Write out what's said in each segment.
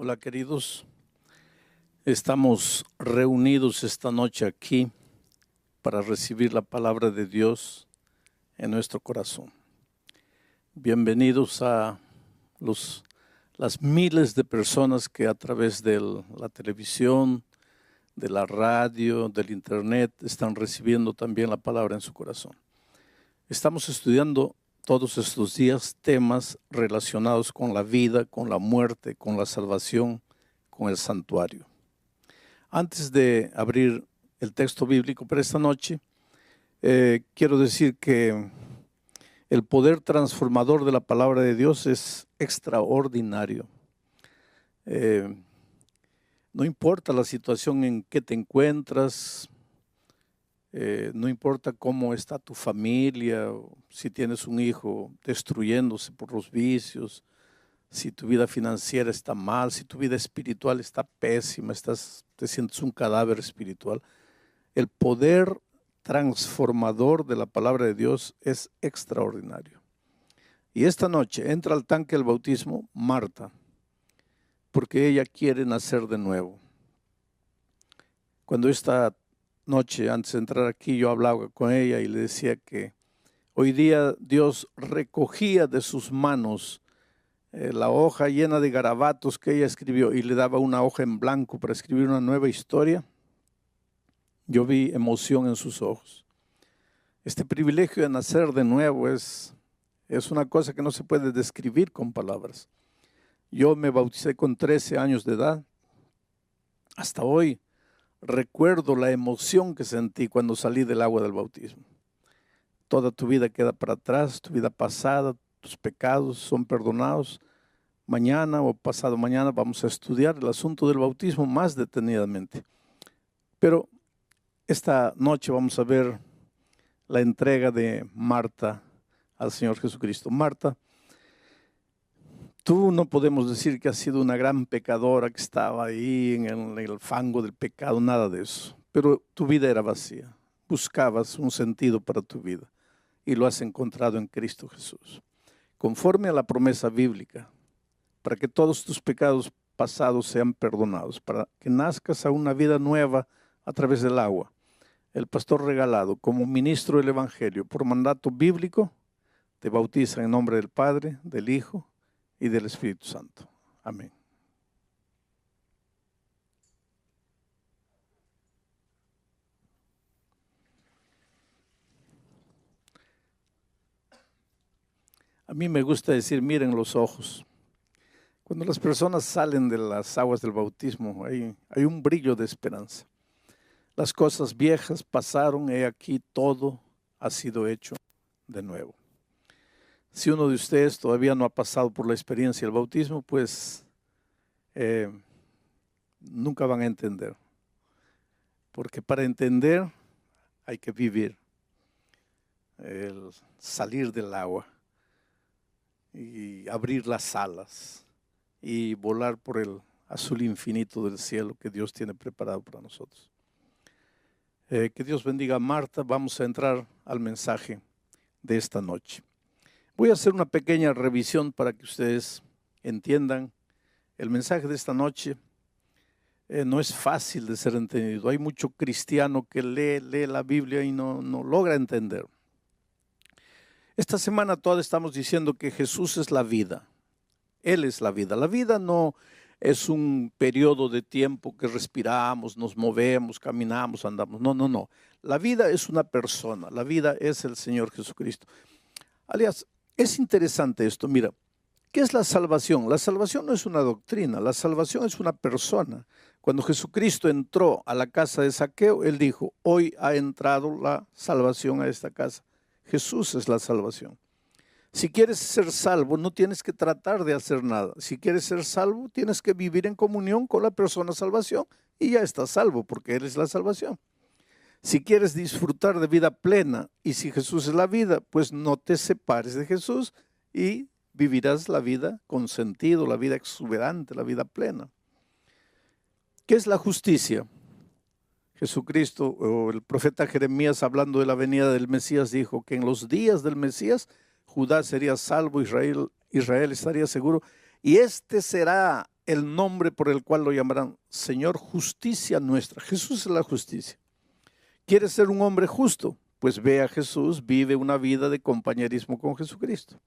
Hola queridos, estamos reunidos esta noche aquí para recibir la palabra de Dios en nuestro corazón. Bienvenidos a las miles de personas que a través de la televisión, de la radio, del internet están recibiendo también la palabra en su corazón. Estamos estudiando todos estos días temas relacionados con la vida, con la muerte, con la salvación, con el santuario. Antes de abrir el texto bíblico para esta noche, quiero decir que el poder transformador de la palabra de Dios es extraordinario. No importa la situación en que te encuentras, no importa cómo está tu familia, o si tienes un hijo destruyéndose por los vicios, si tu vida financiera está mal, si tu vida espiritual está pésima, te sientes un cadáver espiritual. El poder transformador de la palabra de Dios es extraordinario. Y esta noche entra al tanque del bautismo Marta, porque ella quiere nacer de nuevo. Cuando esta noche, antes de entrar aquí, yo hablaba con ella y le decía que hoy día Dios recogía de sus manos la hoja llena de garabatos que ella escribió y le daba una hoja en blanco para escribir una nueva historia. Yo vi emoción en sus ojos. Este privilegio de nacer de nuevo es una cosa que no se puede describir con palabras. Yo me bauticé con 13 años de edad. Hasta hoy recuerdo la emoción que sentí cuando salí del agua del bautismo. Toda tu vida queda para atrás, tu vida pasada, tus pecados son perdonados. Mañana o pasado mañana vamos a estudiar el asunto del bautismo más detenidamente. Pero esta noche vamos a ver la entrega de Marta al Señor Jesucristo. Marta, tú no podemos decir que has sido una gran pecadora que estaba ahí en el fango del pecado, nada de eso. Pero tu vida era vacía. Buscabas un sentido para tu vida y lo has encontrado en Cristo Jesús. Conforme a la promesa bíblica, para que todos tus pecados pasados sean perdonados, para que nazcas a una vida nueva a través del agua. El pastor regalado, como ministro del Evangelio, por mandato bíblico, te bautiza en nombre del Padre, del Hijo y del Espíritu Santo. Amén. A mí me gusta decir, miren los ojos. Cuando las personas salen de las aguas del bautismo, hay un brillo de esperanza. Las cosas viejas pasaron, he aquí todo ha sido hecho de nuevo. Si uno de ustedes todavía no ha pasado por la experiencia del bautismo, pues nunca van a entender. Porque para entender hay que vivir, el salir del agua y abrir las alas y volar por el azul infinito del cielo que Dios tiene preparado para nosotros. Que Dios bendiga a Marta. Vamos a entrar al mensaje de esta noche. Voy a hacer una pequeña revisión para que ustedes entiendan. El mensaje de esta noche no es fácil de ser entendido. Hay mucho cristiano que lee la Biblia y no logra entender. Esta semana toda estamos diciendo que Jesús es la vida. Él es la vida. La vida no es un periodo de tiempo que respiramos, nos movemos, caminamos, andamos. No. La vida es una persona. La vida es el Señor Jesucristo. Aliás, es interesante esto. Mira, ¿qué es la salvación? La salvación no es una doctrina. La salvación es una persona. Cuando Jesucristo entró a la casa de Zaqueo, Él dijo, hoy ha entrado la salvación a esta casa. Jesús es la salvación. Si quieres ser salvo, no tienes que tratar de hacer nada. Si quieres ser salvo, tienes que vivir en comunión con la persona salvación y ya estás salvo porque Él es la salvación. Si quieres disfrutar de vida plena y si Jesús es la vida, pues no te separes de Jesús y vivirás la vida con sentido, la vida exuberante, la vida plena. ¿Qué es la justicia? Jesucristo o el profeta Jeremías, hablando de la venida del Mesías, dijo que en los días del Mesías Judá sería salvo, Israel estaría seguro, y este será el nombre por el cual lo llamarán Señor, justicia nuestra. Jesús es la justicia. ¿Quieres ser un hombre justo? Pues ve a Jesús, vive una vida de compañerismo con Jesucristo.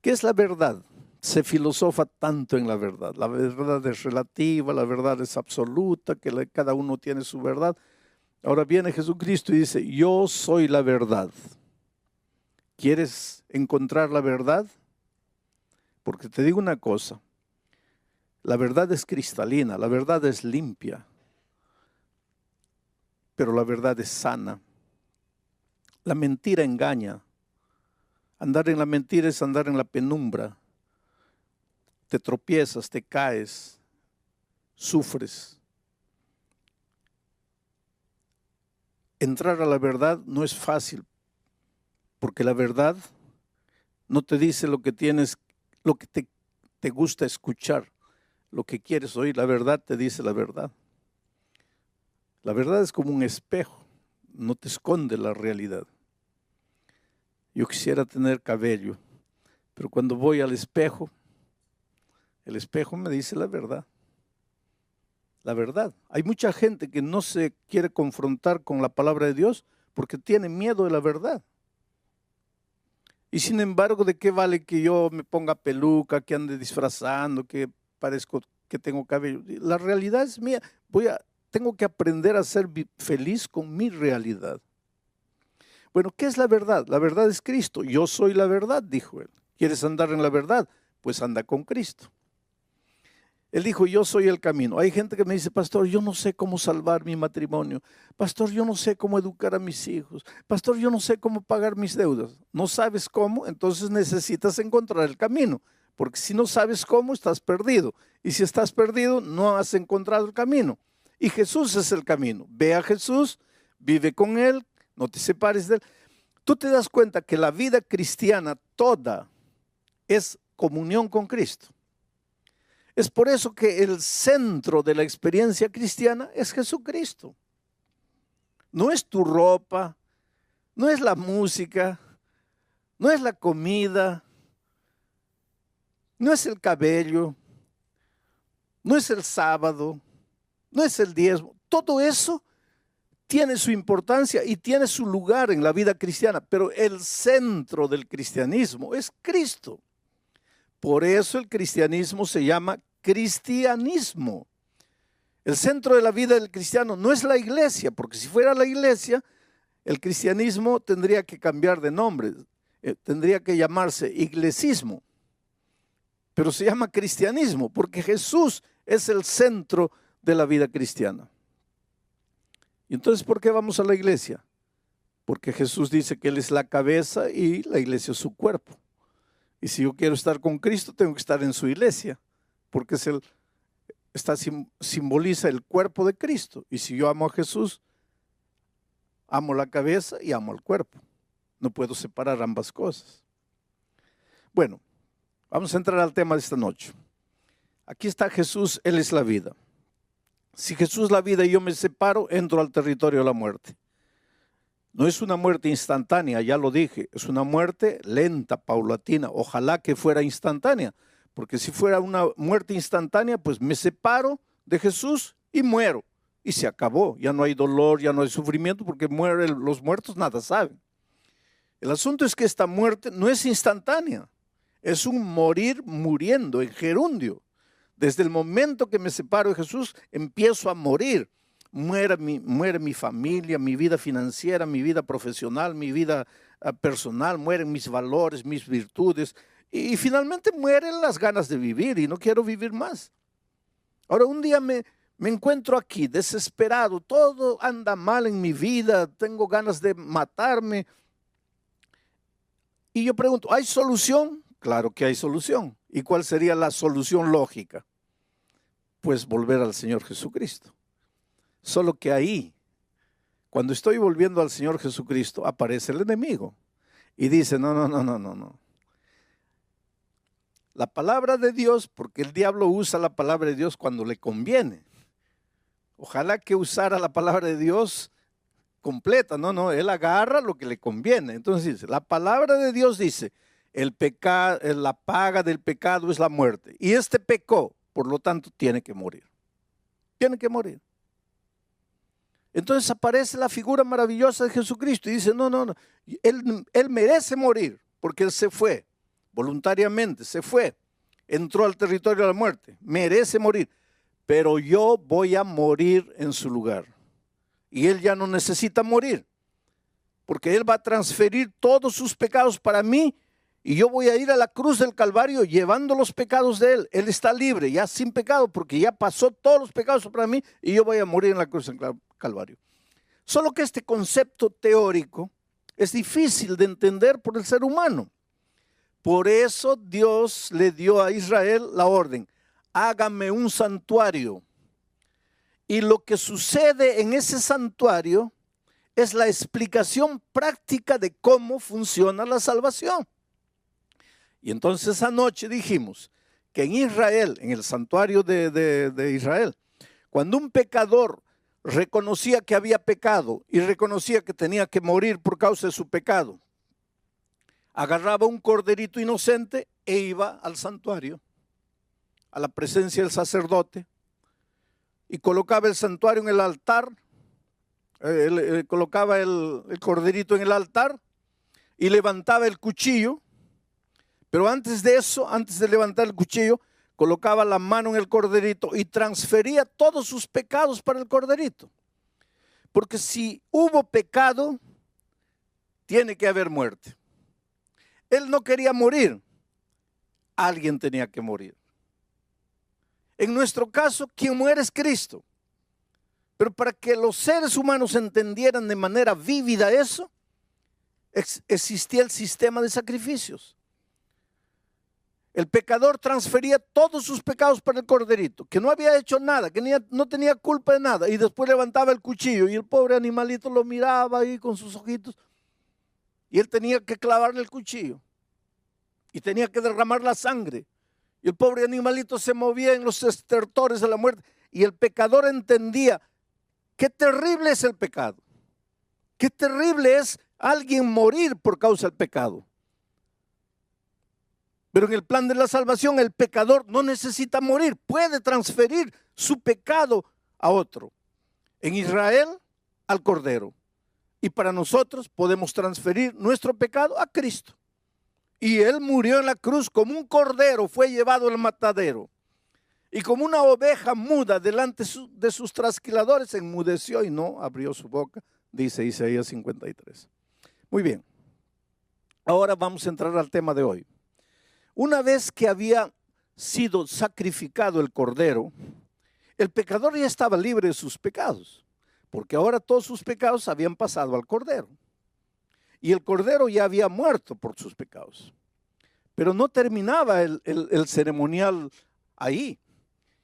¿Qué es la verdad? Se filosofa tanto en la verdad. La verdad es relativa, la verdad es absoluta, que cada uno tiene su verdad. Ahora viene Jesucristo y dice, yo soy la verdad. ¿Quieres encontrar la verdad? Porque te digo una cosa, la verdad es cristalina, la verdad es limpia, pero la verdad es sana. La mentira engaña. Andar en la mentira es andar en la penumbra. Te tropiezas, te caes, sufres. Entrar a la verdad no es fácil, porque la verdad no te dice lo que tienes, lo que te gusta escuchar, lo que quieres oír. La verdad te dice la verdad. La verdad es como un espejo, no te esconde la realidad. Yo quisiera tener cabello, pero cuando voy al espejo, el espejo me dice la verdad. La verdad. Hay mucha gente que no se quiere confrontar con la palabra de Dios porque tiene miedo de la verdad. Y sin embargo, ¿de qué vale que yo me ponga peluca, que ande disfrazando, que parezco que tengo cabello? La realidad es mía. Tengo que aprender a ser feliz con mi realidad. Bueno, ¿qué es la verdad? La verdad es Cristo. Yo soy la verdad, dijo él. ¿Quieres andar en la verdad? Pues anda con Cristo. Él dijo, yo soy el camino. Hay gente que me dice, pastor, yo no sé cómo salvar mi matrimonio. Pastor, yo no sé cómo educar a mis hijos. Pastor, yo no sé cómo pagar mis deudas. ¿No sabes cómo? Entonces necesitas encontrar el camino. Porque si no sabes cómo, estás perdido. Y si estás perdido, no has encontrado el camino. Y Jesús es el camino. Ve a Jesús, vive con Él, no te separes de Él. Tú te das cuenta que la vida cristiana toda es comunión con Cristo. Es por eso que el centro de la experiencia cristiana es Jesucristo. No es tu ropa, no es la música, no es la comida, no es el cabello, no es el sábado, no es el diezmo. Todo eso tiene su importancia y tiene su lugar en la vida cristiana, pero el centro del cristianismo es Cristo. Por eso el cristianismo se llama cristianismo. El centro de la vida del cristiano no es la iglesia, porque si fuera la iglesia, el cristianismo tendría que cambiar de nombre, tendría que llamarse iglesismo, pero se llama cristianismo, porque Jesús es el centro de la vida cristiana. Y entonces, ¿por qué vamos a la iglesia? Porque Jesús dice que Él es la cabeza y la iglesia es su cuerpo. Y si yo quiero estar con Cristo, tengo que estar en su iglesia, porque simboliza el cuerpo de Cristo. Y si yo amo a Jesús, amo la cabeza y amo el cuerpo. No puedo separar ambas cosas. Bueno, vamos a entrar al tema de esta noche. Aquí está Jesús, Él es la vida. Si Jesús es la vida y yo me separo, entro al territorio de la muerte. No es una muerte instantánea, ya lo dije, es una muerte lenta, paulatina. Ojalá que fuera instantánea, porque si fuera una muerte instantánea, pues me separo de Jesús y muero. Y se acabó, ya no hay dolor, ya no hay sufrimiento, porque los muertos nada saben. El asunto es que esta muerte no es instantánea, es un morir muriendo en gerundio. Desde el momento que me separo de Jesús, empiezo a morir. Muere mi familia, mi vida financiera, mi vida profesional, mi vida personal, mueren mis valores, mis virtudes y finalmente mueren las ganas de vivir y no quiero vivir más. Ahora un día me encuentro aquí desesperado, todo anda mal en mi vida, tengo ganas de matarme y yo pregunto, ¿hay solución? Claro que hay solución. ¿Y cuál sería la solución lógica? Pues volver al Señor Jesucristo. Solo que ahí, cuando estoy volviendo al Señor Jesucristo, aparece el enemigo y dice, no. La palabra de Dios, porque el diablo usa la palabra de Dios cuando le conviene. Ojalá que usara la palabra de Dios completa, no, él agarra lo que le conviene. Entonces dice, la palabra de Dios dice, La paga del pecado es la muerte. Y este pecó, por lo tanto tiene que morir. Tiene que morir. Entonces aparece la figura maravillosa de Jesucristo y dice, no, él merece morir porque él se fue, voluntariamente se fue, entró al territorio de la muerte, merece morir, pero yo voy a morir en su lugar. Y él ya no necesita morir, porque él va a transferir todos sus pecados para mí y yo voy a ir a la cruz del Calvario llevando los pecados de él. Él está libre, ya sin pecado, porque ya pasó todos los pecados para mí y yo voy a morir en la cruz del Calvario. Solo que este concepto teórico es difícil de entender por el ser humano. Por eso Dios le dio a Israel la orden, hágame un santuario. Y lo que sucede en ese santuario es la explicación práctica de cómo funciona la salvación. Y entonces anoche dijimos que en Israel, en el santuario de Israel, cuando un pecador reconocía que había pecado y reconocía que tenía que morir por causa de su pecado, agarraba un corderito inocente e iba al santuario, a la presencia del sacerdote, y colocaba el santuario en el altar, colocaba el corderito en el altar y levantaba el cuchillo, pero antes de eso, antes de levantar el cuchillo, colocaba la mano en el corderito y transfería todos sus pecados para el corderito. Porque si hubo pecado, tiene que haber muerte. Él no quería morir, alguien tenía que morir. En nuestro caso, quien muere es Cristo. Pero para que los seres humanos entendieran de manera vívida eso, existía el sistema de sacrificios. El pecador transfería todos sus pecados para el corderito, que no había hecho nada, que no tenía culpa de nada, y después levantaba el cuchillo y el pobre animalito lo miraba ahí con sus ojitos y él tenía que clavarle el cuchillo y tenía que derramar la sangre y el pobre animalito se movía en los estertores de la muerte y el pecador entendía qué terrible es el pecado, qué terrible es alguien morir por causa del pecado. Pero en el plan de la salvación el pecador no necesita morir, puede transferir su pecado a otro. En Israel al Cordero. Y para nosotros podemos transferir nuestro pecado a Cristo. Y Él murió en la cruz como un cordero, fue llevado al matadero. Y como una oveja muda delante de sus trasquiladores, enmudeció y no abrió su boca, dice Isaías 53. Muy bien, ahora vamos a entrar al tema de hoy. Una vez que había sido sacrificado el cordero, el pecador ya estaba libre de sus pecados, porque ahora todos sus pecados habían pasado al cordero. Y el cordero ya había muerto por sus pecados. Pero no terminaba el ceremonial ahí.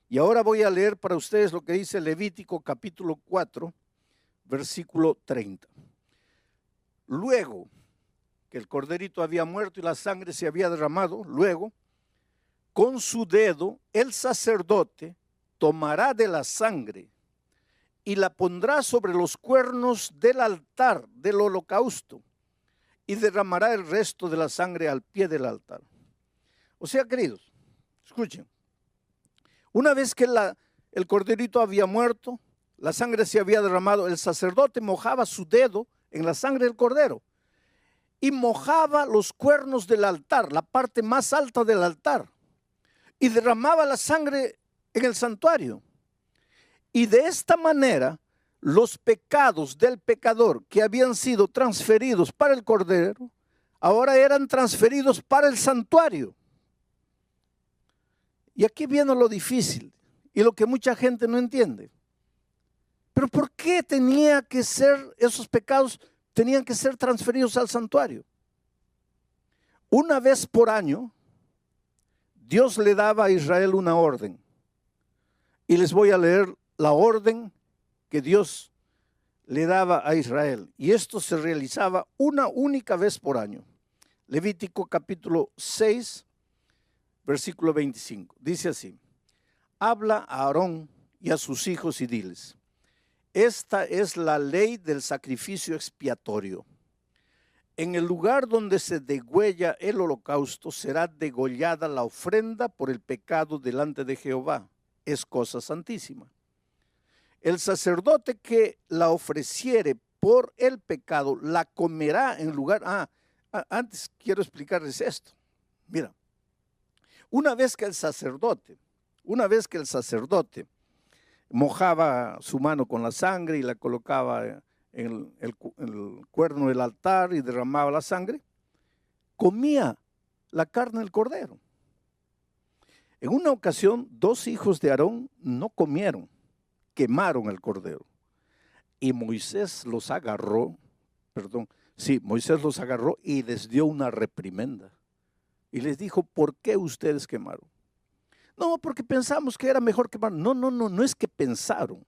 Y ahora voy a leer para ustedes lo que dice Levítico capítulo 4, versículo 30. Luego que el corderito había muerto y la sangre se había derramado, luego, con su dedo, el sacerdote tomará de la sangre y la pondrá sobre los cuernos del altar del holocausto y derramará el resto de la sangre al pie del altar. O sea, queridos, escuchen, una vez que el corderito había muerto, la sangre se había derramado, el sacerdote mojaba su dedo en la sangre del cordero y mojaba los cuernos del altar, la parte más alta del altar, y derramaba la sangre en el santuario. Y de esta manera, los pecados del pecador que habían sido transferidos para el cordero, ahora eran transferidos para el santuario. Y aquí viene lo difícil y lo que mucha gente no entiende. Pero ¿por qué tenía que ser esos pecados? Tenían que ser transferidos al santuario. Una vez por año, Dios le daba a Israel una orden. Y les voy a leer la orden que Dios le daba a Israel. Y esto se realizaba una única vez por año. Levítico capítulo 6, versículo 25. Dice así: habla a Aarón y a sus hijos y diles: esta es la ley del sacrificio expiatorio. En el lugar donde se degüella el holocausto será degollada la ofrenda por el pecado delante de Jehová. Es cosa santísima. El sacerdote que la ofreciere por el pecado la comerá en lugar. Antes quiero explicarles esto. Mira, una vez que el sacerdote mojaba su mano con la sangre y la colocaba en el cuerno del altar y derramaba la sangre, comía la carne del cordero. En una ocasión, 2 hijos de Aarón no comieron, quemaron el cordero. Y Moisés los agarró y les dio una reprimenda. Y les dijo, ¿por qué ustedes quemaron? No, porque pensamos que era mejor quemar. No es que pensaron.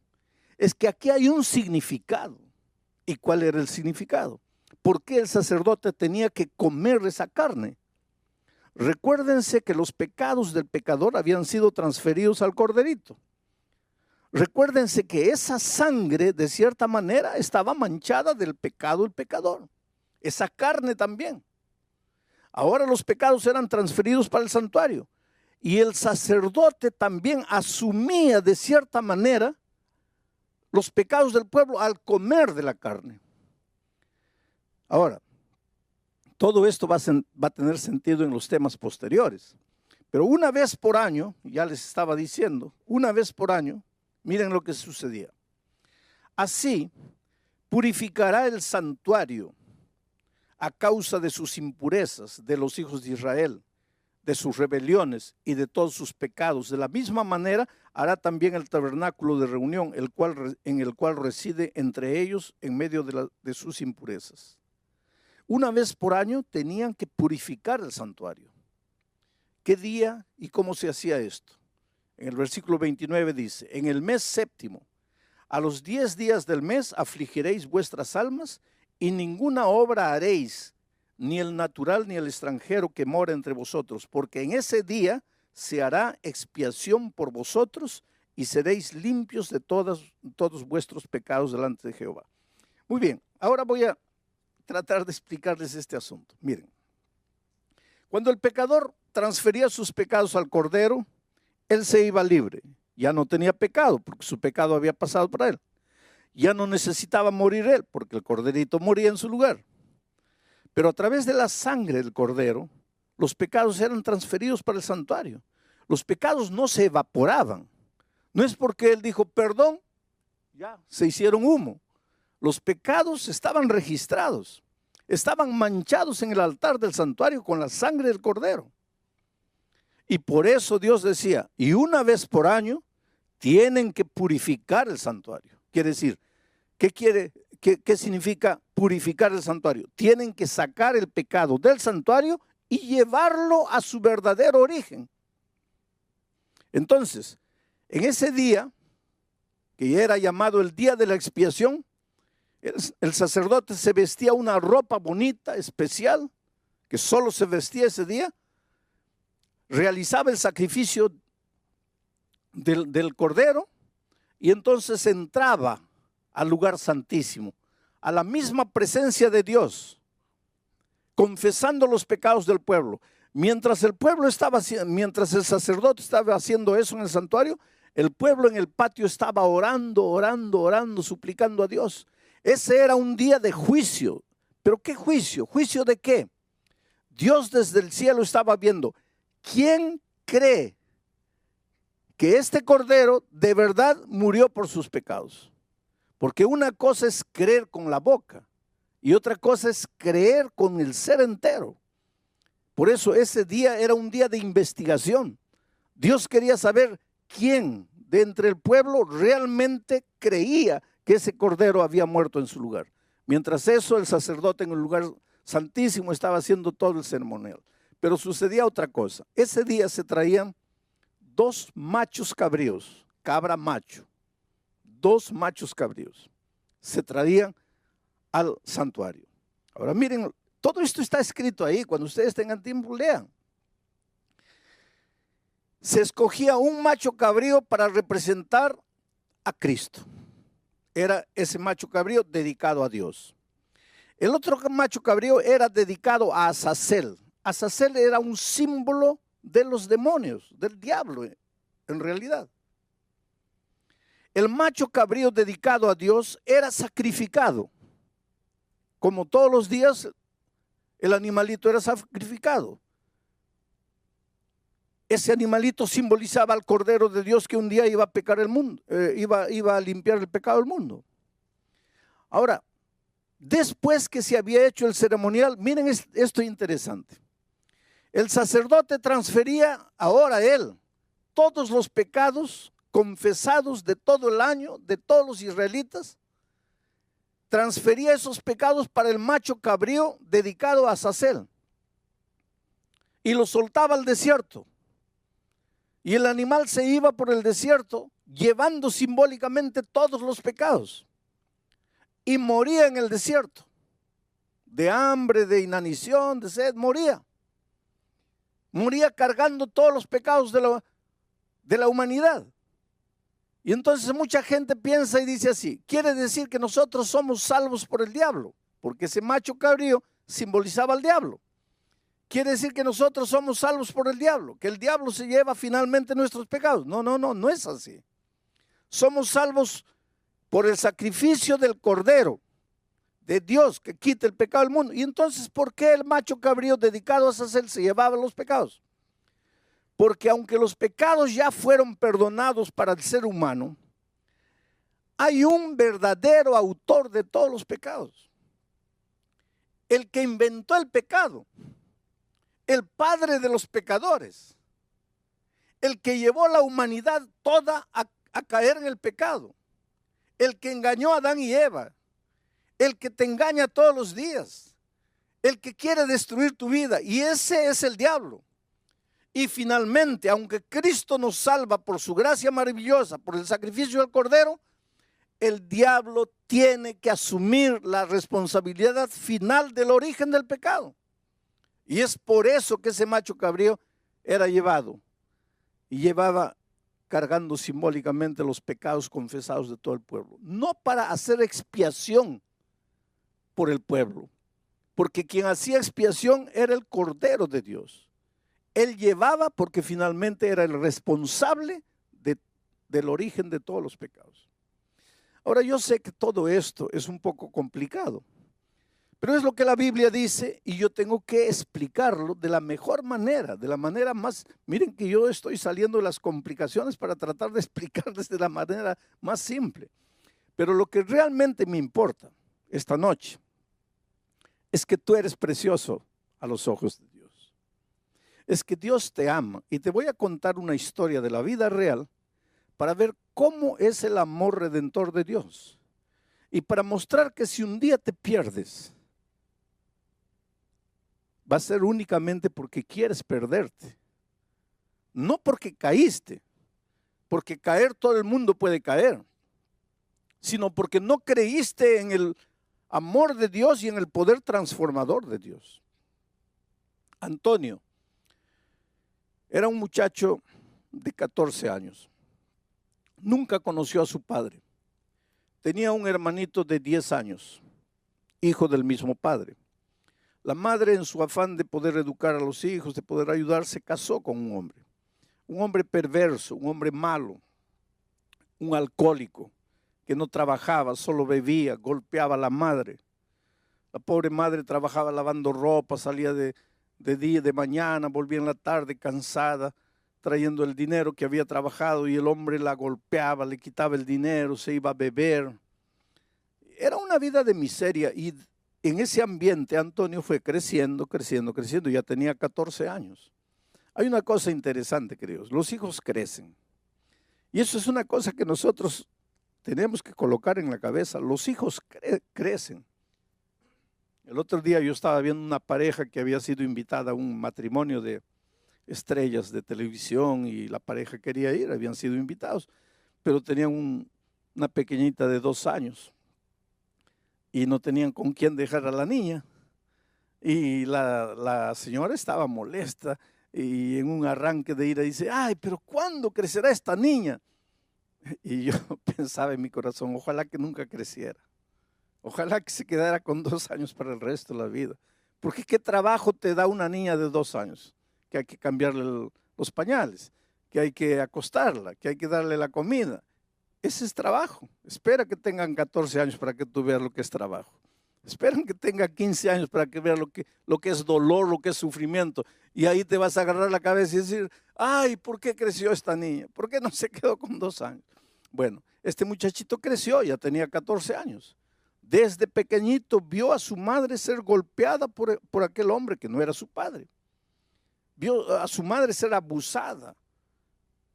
Es que aquí hay un significado. ¿Y cuál era el significado? ¿Por qué el sacerdote tenía que comer esa carne? Recuérdense que los pecados del pecador habían sido transferidos al corderito. Recuérdense que esa sangre, de cierta manera, estaba manchada del pecado del pecador. Esa carne también. Ahora los pecados eran transferidos para el santuario. Y el sacerdote también asumía de cierta manera los pecados del pueblo al comer de la carne. Ahora, todo esto va a tener sentido en los temas posteriores. Pero una vez por año, ya les estaba diciendo, una vez por año, miren lo que sucedía. Así purificará el santuario a causa de sus impurezas de los hijos de Israel, de sus rebeliones y de todos sus pecados. De la misma manera hará también el tabernáculo de reunión, en el cual reside entre ellos en medio de sus impurezas. Una vez por año tenían que purificar el santuario. ¿Qué día y cómo se hacía esto? En el versículo 29 dice, en el mes séptimo, a los 10 días del mes afligiréis vuestras almas y ninguna obra haréis, ni el natural ni el extranjero que mora entre vosotros, porque en ese día se hará expiación por vosotros y seréis limpios de todos vuestros pecados delante de Jehová. Muy bien, ahora voy a tratar de explicarles este asunto. Miren, cuando el pecador transfería sus pecados al cordero, él se iba libre. Ya no tenía pecado porque su pecado había pasado para él. Ya no necesitaba morir él porque el corderito moría en su lugar. Pero a través de la sangre del cordero, los pecados eran transferidos para el santuario. Los pecados no se evaporaban. No es porque él dijo, perdón, ya se hicieron humo. Los pecados estaban registrados, estaban manchados en el altar del santuario con la sangre del cordero. Y por eso Dios decía, y una vez por año tienen que purificar el santuario. Quiere decir, ¿qué significa purificar el santuario? Tienen que sacar el pecado del santuario y llevarlo a su verdadero origen. Entonces, en ese día, que era llamado el día de la expiación, el sacerdote se vestía una ropa bonita, especial, que solo se vestía ese día, realizaba el sacrificio del cordero y entonces entraba al lugar santísimo, a la misma presencia de Dios, confesando los pecados del pueblo. Mientras el sacerdote estaba haciendo eso en el santuario, el pueblo en el patio estaba orando, suplicando a Dios. Ese era un día de juicio. ¿Pero qué juicio? ¿Juicio de qué? Dios desde el cielo estaba viendo, ¿quién cree que este cordero de verdad murió por sus pecados? Porque una cosa es creer con la boca y otra cosa es creer con el ser entero. Por eso ese día era un día de investigación. Dios quería saber quién de entre el pueblo realmente creía que ese cordero había muerto en su lugar. Mientras eso, el sacerdote en el lugar santísimo estaba haciendo todo el ceremonial. Pero sucedía otra cosa. Ese día se traían 2 machos cabríos, cabra macho, 2 machos cabríos, se traían al santuario. Ahora miren, todo esto está escrito ahí, cuando ustedes tengan tiempo lean. Se escogía un macho cabrío para representar a Cristo. Era ese macho cabrío dedicado a Dios. El otro macho cabrío era dedicado a Azazel. Azazel era un símbolo de los demonios, del diablo, en realidad. El macho cabrío dedicado a Dios era sacrificado. Como todos los días, el animalito era sacrificado. Ese animalito simbolizaba al Cordero de Dios que un día iba a pecar el mundo, iba a limpiar el pecado del mundo. Ahora, después que se había hecho el ceremonial, miren esto interesante. El sacerdote transfería ahora a él todos los pecados confesados de todo el año, de todos los israelitas. Transfería esos pecados para el macho cabrío dedicado a Azazel y lo soltaba al desierto. Y el animal se iba por el desierto llevando simbólicamente todos los pecados y moría en el desierto, de hambre, de inanición, de sed, moría cargando todos los pecados de la humanidad. Y entonces mucha gente piensa y dice así: quiere decir que nosotros somos salvos por el diablo, porque ese macho cabrío simbolizaba al diablo. Quiere decir que nosotros somos salvos por el diablo, que el diablo se lleva finalmente nuestros pecados. No es así. Somos salvos por el sacrificio del Cordero de Dios que quita el pecado del mundo. Y entonces, ¿por qué el macho cabrío dedicado a Azazel se llevaba los pecados? Porque aunque los pecados ya fueron perdonados para el ser humano, hay un verdadero autor de todos los pecados. El que inventó el pecado, el padre de los pecadores, el que llevó a la humanidad toda a caer en el pecado, el que engañó a Adán y Eva, el que te engaña todos los días, el que quiere destruir tu vida, y ese es el diablo. Y finalmente, aunque Cristo nos salva por su gracia maravillosa, por el sacrificio del Cordero, el diablo tiene que asumir la responsabilidad final del origen del pecado. Y es por eso que ese macho cabrío era llevado y llevaba cargando simbólicamente los pecados confesados de todo el pueblo. No para hacer expiación por el pueblo, porque quien hacía expiación era el Cordero de Dios. Él llevaba porque finalmente era el responsable del origen de todos los pecados. Ahora, yo sé que todo esto es un poco complicado, pero es lo que la Biblia dice y yo tengo que explicarlo de la mejor manera, de la manera más. Miren que yo estoy saliendo de las complicaciones para tratar de explicarles de la manera más simple. Pero lo que realmente me importa esta noche es que tú eres precioso a los ojos de Dios. Es que Dios te ama, y te voy a contar una historia de la vida real para ver cómo es el amor redentor de Dios y para mostrar que si un día te pierdes, va a ser únicamente porque quieres perderte, no porque caíste, porque caer todo el mundo puede caer, sino porque no creíste en el amor de Dios y en el poder transformador de Dios. Antonio era un muchacho de 14 años. Nunca conoció a su padre. Tenía un hermanito de 10 años, hijo del mismo padre. La madre, en su afán de poder educar a los hijos, de poder ayudar, se casó con un hombre perverso, un hombre malo, un alcohólico que no trabajaba, solo bebía, golpeaba a la madre. La pobre madre trabajaba lavando ropa, salía de día, de mañana, volvía en la tarde cansada, trayendo el dinero que había trabajado, y el hombre la golpeaba, le quitaba el dinero, se iba a beber. Era una vida de miseria, y en ese ambiente Antonio fue creciendo, ya tenía 14 años. Hay una cosa interesante, queridos, los hijos crecen, y eso es una cosa que nosotros tenemos que colocar en la cabeza. Los hijos crecen. El otro día yo estaba viendo una pareja que había sido invitada a un matrimonio de estrellas de televisión, y la pareja quería ir, habían sido invitados, pero tenían una pequeñita de 2 años y no tenían con quién dejar a la niña, y la señora estaba molesta, y en un arranque de ira dice: ay, pero ¿cuándo crecerá esta niña? Y yo pensaba en mi corazón, ojalá que nunca creciera, Ojalá que se quedara con 2 años para el resto de la vida. Porque ¿qué trabajo te da una niña de 2 años? Que hay que cambiarle los pañales, que hay que acostarla, que hay que darle la comida. Ese es trabajo. Espera que tengan 14 años para que tú veas lo que es trabajo. Esperan que tenga 15 años para que veas lo que es dolor, lo que es sufrimiento. Y ahí te vas a agarrar la cabeza y decir, ay, ¿por qué creció esta niña? ¿Por qué no se quedó con 2 años? Bueno, este muchachito creció, ya tenía 14 años. Desde pequeñito vio a su madre ser golpeada por aquel hombre que no era su padre. Vio a su madre ser abusada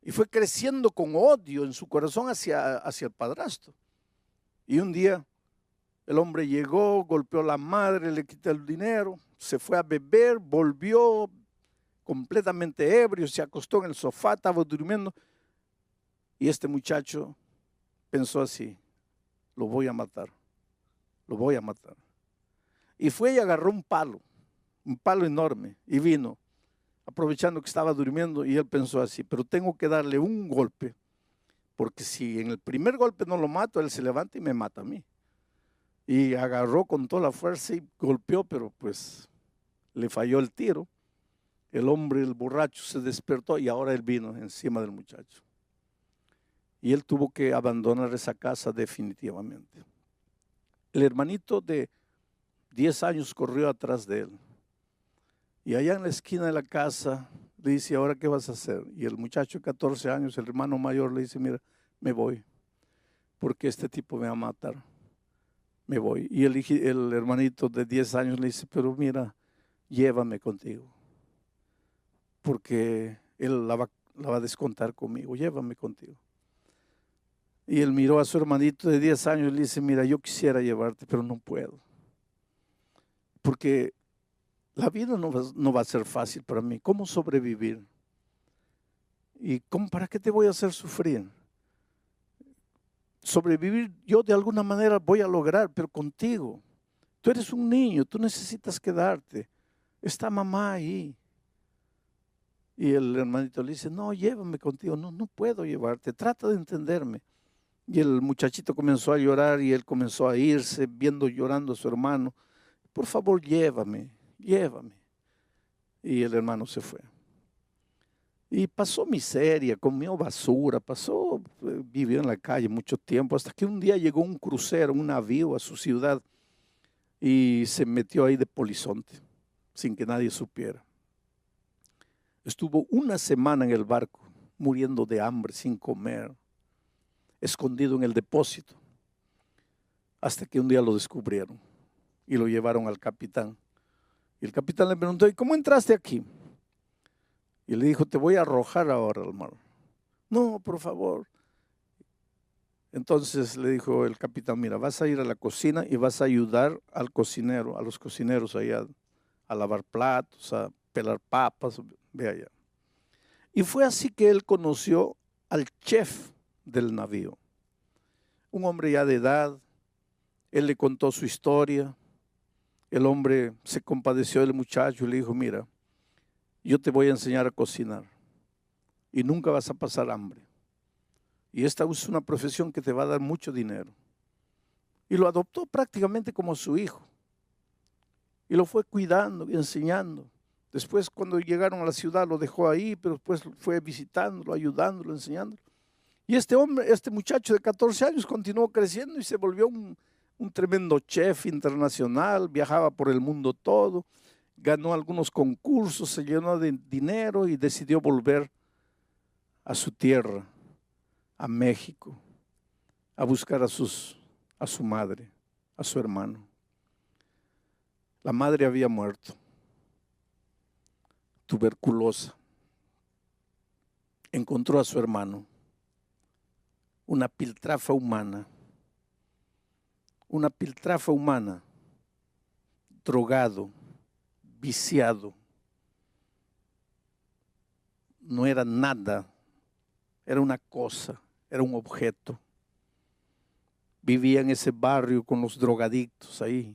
y fue creciendo con odio en su corazón hacia el padrastro. Y un día el hombre llegó, golpeó a la madre, le quitó el dinero, se fue a beber, volvió completamente ebrio, se acostó en el sofá, estaba durmiendo. Y este muchacho pensó así, lo voy a matar, lo voy a matar. Y fue y agarró un palo enorme, y vino, aprovechando que estaba durmiendo, y él pensó así, pero tengo que darle un golpe, porque si en el primer golpe no lo mato, él se levanta y me mata a mí. Y agarró con toda la fuerza y golpeó, pero pues le falló el tiro. El hombre, el borracho, se despertó y ahora él vino encima del muchacho. Y él tuvo que abandonar esa casa definitivamente. El hermanito de 10 años corrió atrás de él. Y allá en la esquina de la casa le dice, ¿ahora qué vas a hacer? Y el muchacho de 14 años, el hermano mayor, le dice, mira, me voy, porque este tipo me va a matar. Me voy. Y el hermanito de 10 años le dice, pero mira, llévame contigo, porque él la va a descontar conmigo, llévame contigo. Y él miró a su hermanito de 10 años y le dice, mira, yo quisiera llevarte, pero no puedo, porque la vida no va a ser fácil para mí. ¿Cómo sobrevivir? ¿Y para qué te voy a hacer sufrir? Sobrevivir yo de alguna manera voy a lograr, pero contigo. Tú eres un niño, tú necesitas quedarte. Está mamá ahí. Y el hermanito le dice, no, llévame contigo. No, no puedo llevarte, trata de entenderme. Y el muchachito comenzó a llorar y él comenzó a irse, viendo llorando a su hermano. Por favor, llévame, llévame. Y el hermano se fue. Y pasó miseria, comió basura, vivió en la calle mucho tiempo, hasta que un día llegó un crucero, un navío a su ciudad y se metió ahí de polizonte, sin que nadie supiera. Estuvo una semana en el barco, muriendo de hambre, sin comer, escondido en el depósito, hasta que un día lo descubrieron y lo llevaron al capitán. Y el capitán le preguntó, ¿y cómo entraste aquí? Y le dijo, te voy a arrojar ahora al mar. No, por favor. Entonces le dijo el capitán, mira, vas a ir a la cocina y vas a ayudar al cocinero, a los cocineros allá, a lavar platos, a pelar papas, ve allá. Y fue así que él conoció al chef del navío, un hombre ya de edad. Él le contó su historia. El hombre se compadeció del muchacho y le dijo, mira, yo te voy a enseñar a cocinar y nunca vas a pasar hambre. Y esta es una profesión que te va a dar mucho dinero. Y lo adoptó prácticamente como su hijo. Y lo fue cuidando y enseñando. Después, cuando llegaron a la ciudad, lo dejó ahí, pero después fue visitándolo, ayudándolo, enseñándolo. Y este hombre, este muchacho de 14 años continuó creciendo y se volvió un tremendo chef internacional, viajaba por el mundo todo, ganó algunos concursos, se llenó de dinero y decidió volver a su tierra, a México, a buscar a su madre, a su hermano. La madre había muerto, tuberculosa. Encontró a su hermano, una piltrafa humana, drogado, viciado. No era nada, era una cosa, era un objeto. Vivía en ese barrio con los drogadictos ahí.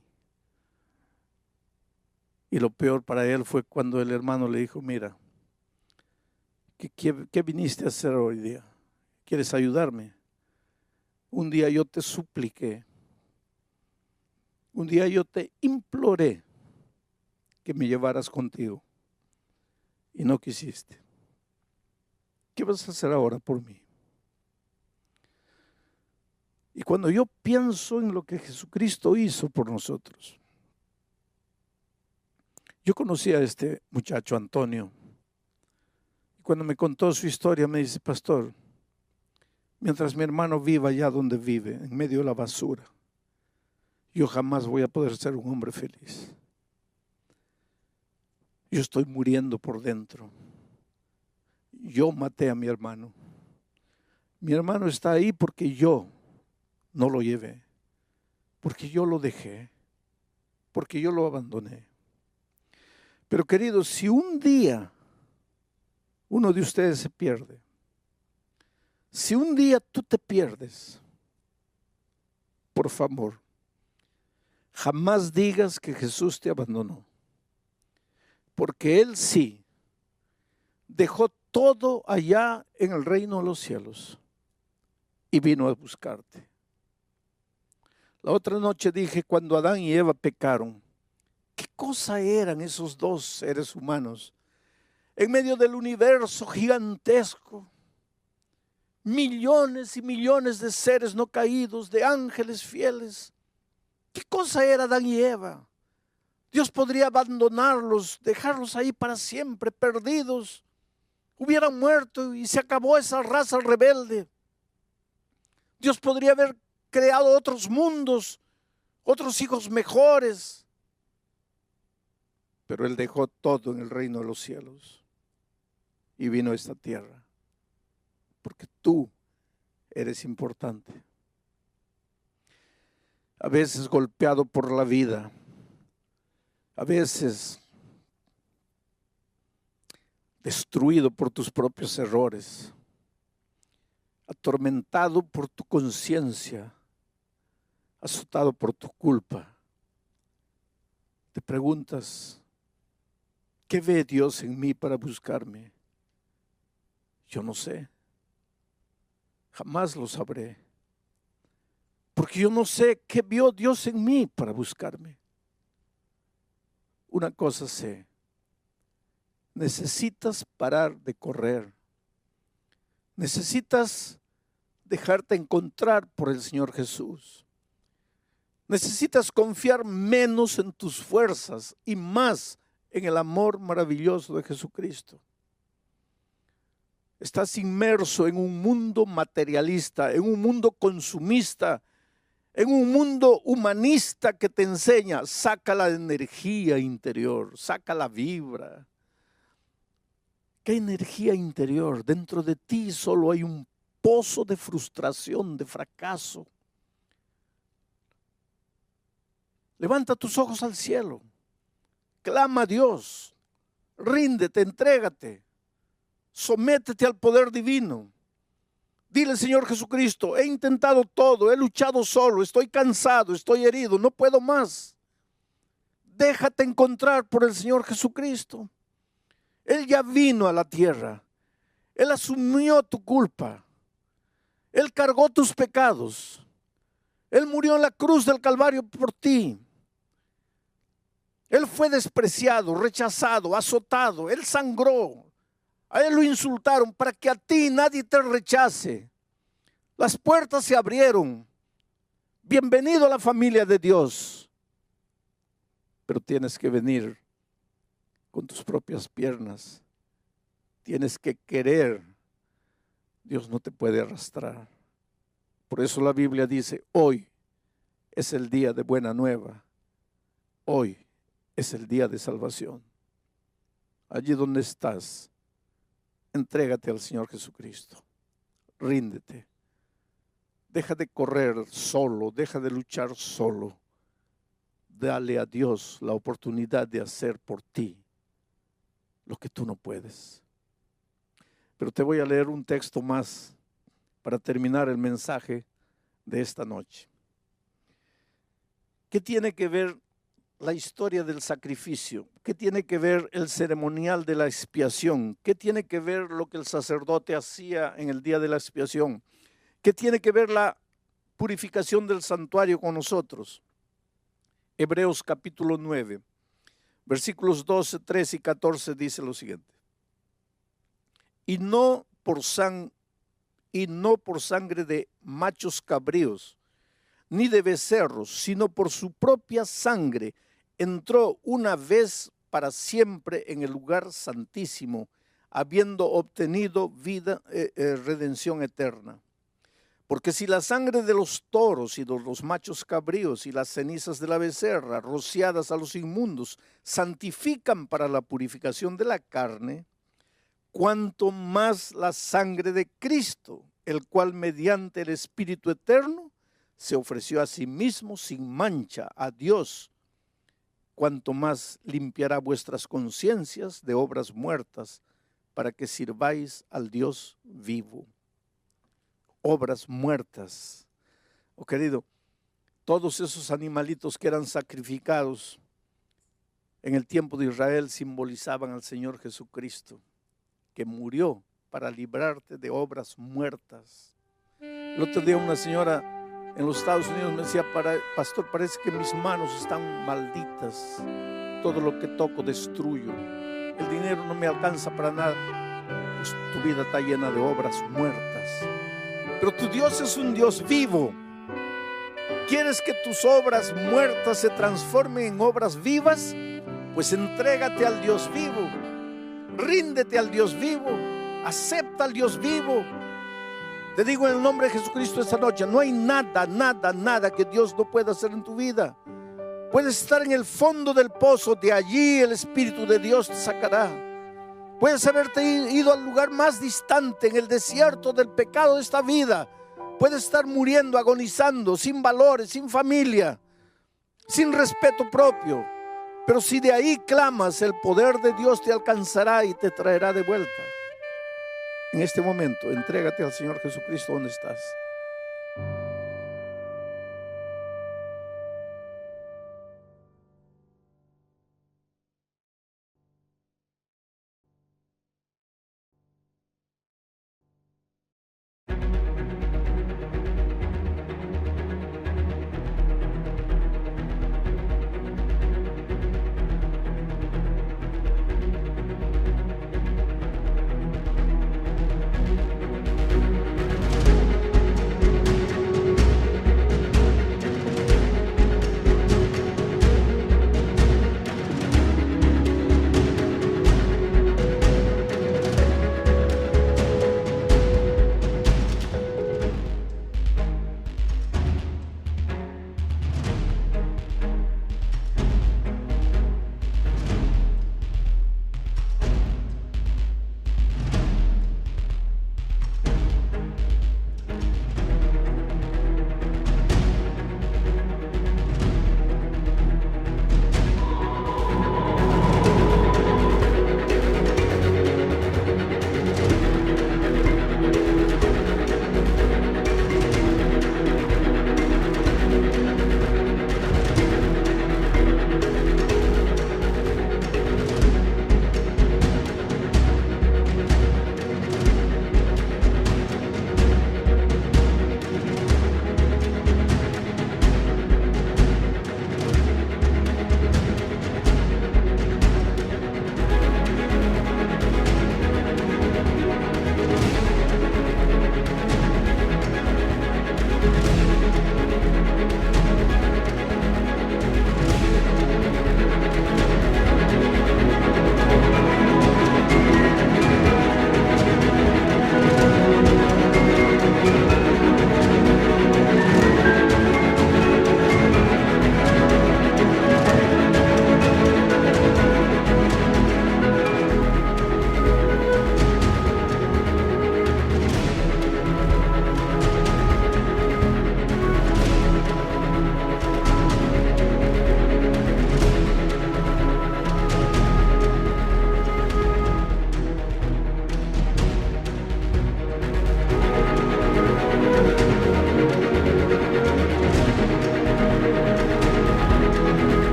Y lo peor para él fue cuando el hermano le dijo, mira, ¿qué viniste a hacer hoy día? ¿Quieres ayudarme? Un día yo te supliqué Un día yo te imploré que me llevaras contigo y no quisiste. ¿Qué vas a hacer ahora por mí? Y cuando yo pienso en lo que Jesucristo hizo por nosotros, yo conocí a este muchacho Antonio. Y cuando me contó su historia me dice: pastor, mientras mi hermano viva allá donde vive, en medio de la basura, yo jamás voy a poder ser un hombre feliz. Yo estoy muriendo por dentro. Yo maté a mi hermano. Mi hermano está ahí porque yo no lo llevé, porque yo lo dejé, porque yo lo abandoné. Pero queridos, si un día uno de ustedes se pierde, si un día tú te pierdes, por favor, jamás digas que Jesús te abandonó, porque Él sí dejó todo allá en el reino de los cielos y vino a buscarte. La otra noche dije, cuando Adán y Eva pecaron, ¿qué cosa eran esos dos seres humanos en medio del universo gigantesco? Millones y millones de seres no caídos, de ángeles fieles. ¿Qué cosa era Adán y Eva? Dios podría abandonarlos, dejarlos ahí para siempre, perdidos. Hubieran muerto y se acabó esa raza rebelde. Dios podría haber creado otros mundos, otros hijos mejores. Pero Él dejó todo en el reino de los cielos y vino a esta tierra. Porque tú eres importante. A veces golpeado por la vida, a veces destruido por tus propios errores, atormentado por tu conciencia, azotado por tu culpa. Te preguntas, ¿qué ve Dios en mí para buscarme? Yo no sé. Jamás lo sabré. Porque yo no sé qué vio Dios en mí para buscarme. Una cosa sé. Necesitas parar de correr. Necesitas dejarte encontrar por el Señor Jesús. Necesitas confiar menos en tus fuerzas y más en el amor maravilloso de Jesucristo. Estás inmerso en un mundo materialista, en un mundo consumista, en un mundo humanista que te enseña, saca la energía interior, saca la vibra. ¿Qué energía interior? Dentro de ti solo hay un pozo de frustración, de fracaso. Levanta tus ojos al cielo, clama a Dios, ríndete, entrégate, sométete al poder divino. Dile: Señor Jesucristo, he intentado todo, he luchado solo, estoy cansado, estoy herido, no puedo más. Déjate encontrar por el Señor Jesucristo. Él ya vino a la tierra, Él asumió tu culpa, Él cargó tus pecados, Él murió en la cruz del Calvario por ti. Él fue despreciado, rechazado, azotado, Él sangró. A Él lo insultaron para que a ti nadie te rechace. Las puertas se abrieron. Bienvenido a la familia de Dios. Pero tienes que venir con tus propias piernas. Tienes que querer. Dios no te puede arrastrar. Por eso la Biblia dice: hoy es el día de buena nueva. Hoy es el día de salvación. Allí donde estás, entrégate al Señor Jesucristo. Ríndete. Deja de correr solo, deja de luchar solo. Dale a Dios la oportunidad de hacer por ti lo que tú no puedes. Pero te voy a leer un texto más para terminar el mensaje de esta noche. ¿Qué tiene que ver la historia del sacrificio? ¿Qué tiene que ver el ceremonial de la expiación? ¿Qué tiene que ver lo que el sacerdote hacía en el día de la expiación? ¿Qué tiene que ver la purificación del santuario con nosotros? Hebreos capítulo 9, versículos 12, 13 y 14 dice lo siguiente. Y no por sangre de machos cabríos, ni de becerros, sino por su propia sangre, entró una vez para siempre en el lugar santísimo, habiendo obtenido redención eterna. Porque si la sangre de los toros y de los machos cabríos y las cenizas de la becerra, rociadas a los inmundos, santifican para la purificación de la carne, cuanto más la sangre de Cristo, el cual mediante el Espíritu eterno se ofreció a sí mismo sin mancha a Dios, cuanto más limpiará vuestras conciencias de obras muertas para que sirváis al Dios vivo. Obras muertas. Oh querido, todos esos animalitos que eran sacrificados en el tiempo de Israel simbolizaban al Señor Jesucristo, que murió para librarte de obras muertas. El otro día una señora en los Estados Unidos me decía, pastor, parece que mis manos están malditas, todo lo que toco destruyo, el dinero no me alcanza para nada. Pues tu vida está llena de obras muertas. Pero tu Dios es un Dios vivo. ¿Quieres que tus obras muertas se transformen en obras vivas? Pues entrégate al Dios vivo. Ríndete al Dios vivo. Acepta al Dios vivo. Te digo en el nombre de Jesucristo esta noche, no hay nada que Dios no pueda hacer en tu vida. Puedes estar en el fondo del pozo, de allí el Espíritu de Dios te sacará. Puedes haberte ido al lugar más distante, en el desierto del pecado de esta vida. Puedes estar muriendo, agonizando, sin valores, sin familia, sin respeto propio. Pero si de ahí clamas, el poder de Dios te alcanzará y te traerá de vuelta. En este momento, entrégate al Señor Jesucristo donde estás.